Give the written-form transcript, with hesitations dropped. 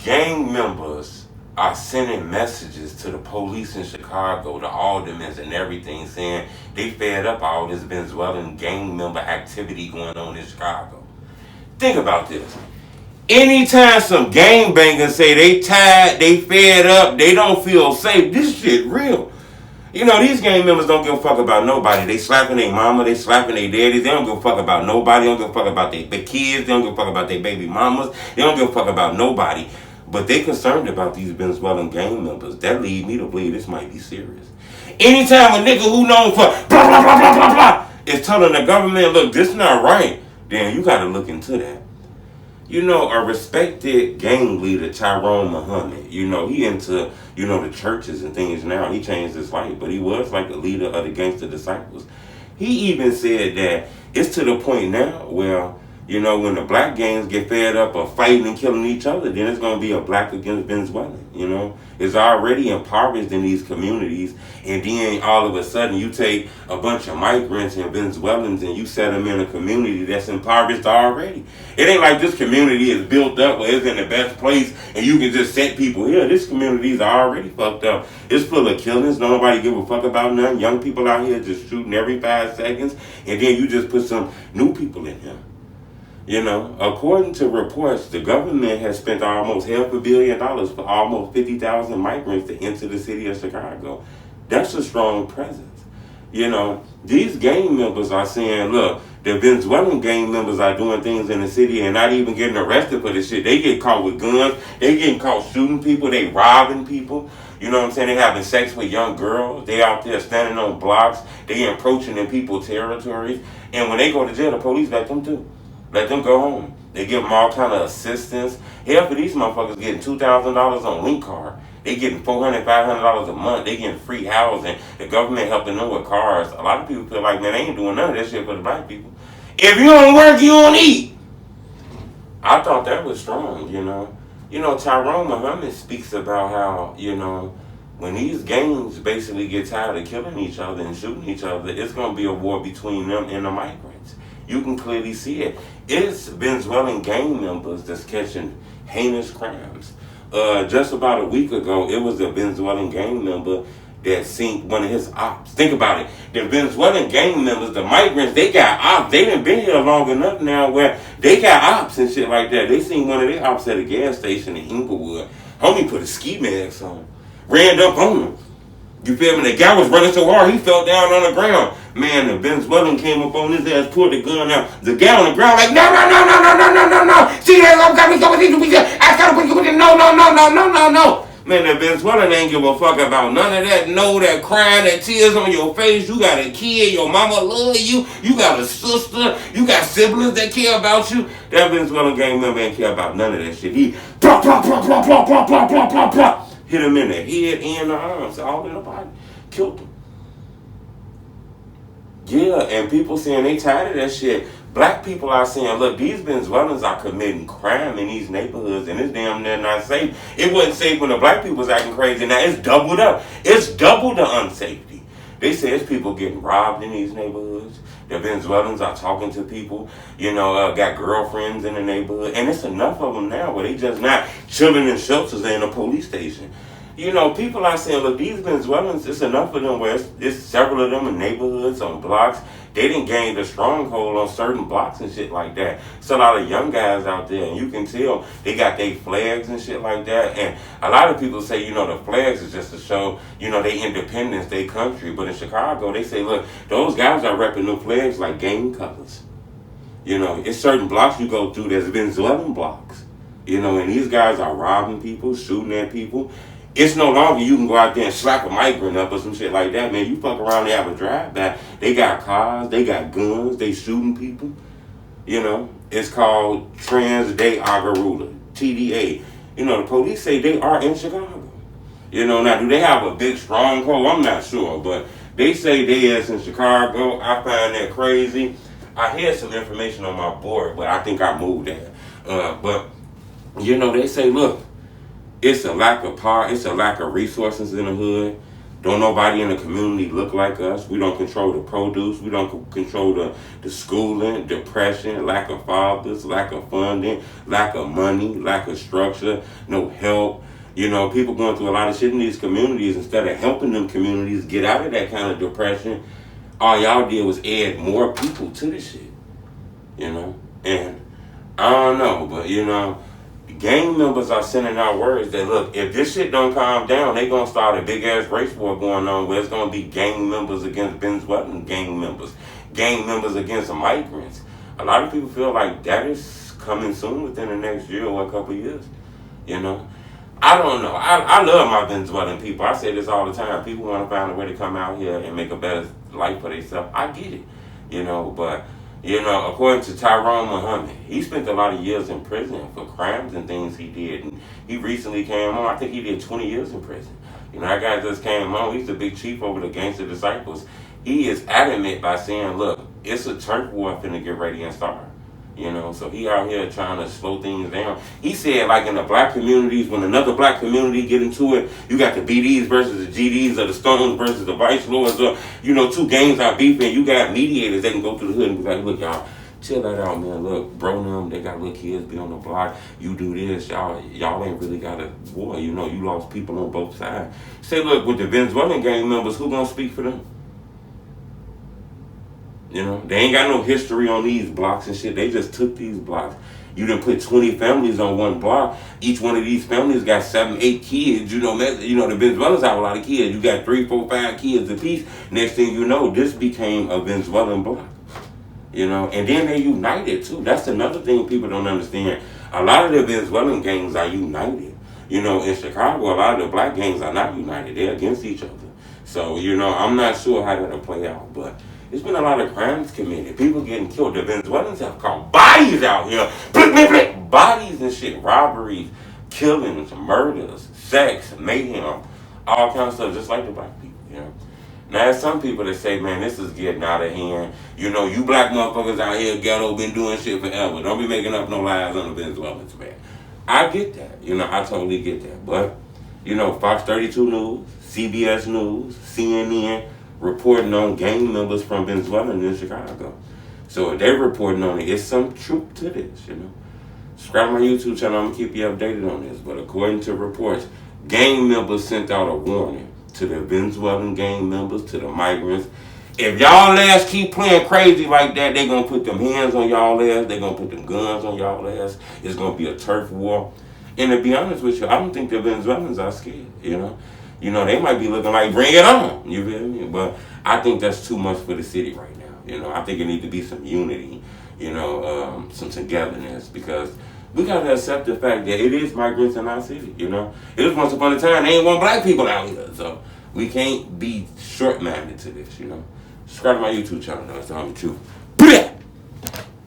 gang members are sending messages to the police in Chicago, the aldermen and everything, saying they fed up all this Venezuelan gang member activity going on in Chicago. Think about this. Anytime some gangbangers say they tired, they fed up, they don't feel safe, this shit real. You know, these gang members don't give a fuck about nobody. They slapping their mama, they slapping their daddies. They don't give a fuck about nobody. They don't give a fuck about their kids. They don't give a fuck about their baby mamas. They don't give a fuck about nobody. But they concerned about these Venezuelan gang members. That leads me to believe this might be serious. Anytime a nigga who known for blah, blah, blah, blah, blah, blah is telling the government, look, this not right, then you got to look into that. You know, a respected gang leader, Tyrone Muhammad, you know, he into, you know, the churches and things now. He changed his life, but he was like a leader of the gangster disciples. He even said that it's to the point now where, you know, when the black gangs get fed up of fighting and killing each other, then it's going to be a black against Venezuelan, you know. It's already impoverished in these communities, and then all of a sudden you take a bunch of migrants and Venezuelans and you set them in a community that's impoverished already. It ain't like this community is built up where it's in the best place and you can just set people here. This community is already fucked up. It's full of killings. Nobody give a fuck about none. Young people out here just shooting every 5 seconds, and then you just put some new people in here. You know, according to reports, the government has spent almost $500 million for almost 50,000 migrants to enter the city of Chicago. That's a strong presence. You know, these gang members are saying, look, the Venezuelan gang members are doing things in the city and not even getting arrested for this shit. They get caught with guns. They getting caught shooting people. They robbing people. You know what I'm saying? They having sex with young girls. They out there standing on blocks. They encroaching in people's territories. And when they go to jail, the police let them too. Let them go home. They give them all kind of assistance. Hell, for these motherfuckers getting $2,000 on link card. They getting $400, $500 a month. They getting free housing. The government helping them with cars. A lot of people feel like, man, they ain't doing none of that shit for the black people. If you don't work, you don't eat. I thought that was strong, you know. You know, Tyrone Muhammad speaks about how, you know, when these gangs basically get tired of killing each other and shooting each other, it's going to be a war between them and the migrants. You can clearly see it. It's Venezuelan gang members that's catching heinous crimes. Just about a week ago, it was a Venezuelan gang member that seen one of his ops. Think about it. The Venezuelan gang members, the migrants, they got ops. They done been here long enough now where they got ops and shit like that. They seen one of their ops at a gas station in Inglewood. Homie put a ski mask on. Ran up on him. You feel me? The guy was running so hard, he fell down on the ground. Man, the Venezuelan came up on his ass, pulled the gun out. The guy on the ground like, no. See that? No. Man, the Venezuelan ain't give a fuck about none of that. No, that crying, that tears on your face. You got a kid, your mama love you. You got a sister. You got siblings that care about you. That Venezuelan gang member ain't care about none of that shit. He plop. Hit him in the head and the arms, all in the body. Killed him. Yeah, and people saying they tired of that shit. Black people are saying, look, these Venezuelans are committing crime in these neighborhoods, and it's damn near not safe. It wasn't safe when the black people was acting crazy. Now it's doubled up. It's double the unsafety. They say it's people getting robbed in these neighborhoods. The Venezuelans are talking to people, you know, got girlfriends in the neighborhood. And it's enough of them now where they just not chilling in shelters in a police station. You know, people are saying, look, these Venezuelans, it's enough of them where it's several of them in neighborhoods, on blocks. They didn't gain a stronghold on certain blocks and shit like that. It's a lot of young guys out there, and you can tell they got their flags and shit like that. And a lot of people say, you know, the flags is just to show, you know, their independence, their country. But in Chicago, they say, look, those guys are repping them flags like gang colors. You know, it's certain blocks you go through, there's Venezuelan blocks. You know, and these guys are robbing people, shooting at people. It's no longer you can go out there and slap a migrant up or some shit like that, man. You fuck around, they have a drive-by. They got cars, they got guns, they shooting people. You know, it's called Trans Day Agarula, TDA. You know, the police say they are in Chicago. You know, now, do they have a big stronghold? I'm not sure, but they say they is in Chicago. I find that crazy. I had some information on my board, but I think I moved that. But, you know, they say, look, it's a lack of power. It's a lack of resources in the hood. Don't nobody in the community look like us. We don't control the produce. We don't control the schooling, depression, lack of fathers, lack of funding, lack of money, lack of structure, no help. People going through a lot of shit in these communities. Instead of helping them communities get out of that kind of depression, all y'all did was add more people to the shit. And I don't know, but gang members are sending out words that, look, if this shit don't calm down, they gonna start a big ass race war going on where it's gonna be gang members against Venezuelan gang members against migrants. A lot of people feel like that is coming soon within the next year or a couple of years. I don't know. I love my Venezuelan people. I say this all the time. People want to find a way to come out here and make a better life for themselves. I get it. But according to Tyrone Muhammad, he spent a lot of years in prison for crimes and things he did. And he recently came on. I think he did 20 years in prison. That guy just came on. He's the big chief over the Gangster Disciples. He is adamant by saying, look, it's a turf war finna get ready and start. So he out here trying to slow things down. He said, like in the black communities, when another black community get into it, you got the BDs versus the GDs, or the Stones versus the Vice Lords, or, two gangs are beefing. You got mediators that can go through the hood and be like, look, y'all, chill that out, man. Look, bro, them, they got little kids be on the block. You do this, y'all ain't really got a war. You lost people on both sides. Say, look, with the Venezuelan gang members, who gonna speak for them? They ain't got no history on these blocks and shit. They just took these blocks. You done put 20 families on one block. Each one of these families got 7, 8 kids. The Venezuelans have a lot of kids. You got 3, 4, 5 kids apiece. Next thing you know, this became a Venezuelan block. And then they united too. That's another thing people don't understand. A lot of the Venezuelan gangs are united. In Chicago, a lot of the black gangs are not united. They're against each other. So, I'm not sure how that'll play out, but there's been a lot of crimes committed. People getting killed. The Venezuelans have caught bodies out here. Blick, blick, blick. Bodies and shit. Robberies, killings, murders, sex, mayhem, all kinds of stuff, just like the black people, Now, there's some people that say, man, this is getting out of hand. You black motherfuckers out here, ghetto, been doing shit forever. Don't be making up no lies on the Venezuelans, man. I get that. I totally get that. But, Fox 32 News, CBS News, CNN, reporting on gang members from Venezuela in Chicago. So if they're reporting on it, it's some truth to this, Subscribe to my YouTube channel, I'm going to keep you updated on this. But according to reports, gang members sent out a warning to the Venezuelan gang members, to the migrants. If y'all ass keep playing crazy like that, they're going to put them hands on y'all ass, they're going to put them guns on y'all ass. It's going to be a turf war. And to be honest with you, I don't think the Venezuelans are scared, they might be looking like, bring it on, you feel me? But I think that's too much for the city right now, I think it needs to be some unity, some togetherness, because we got to accept the fact that it is migrants in our city, It was once upon a time, they ain't want black people out here, so we can't be short-minded to this, Subscribe to my YouTube channel, that's the only truth.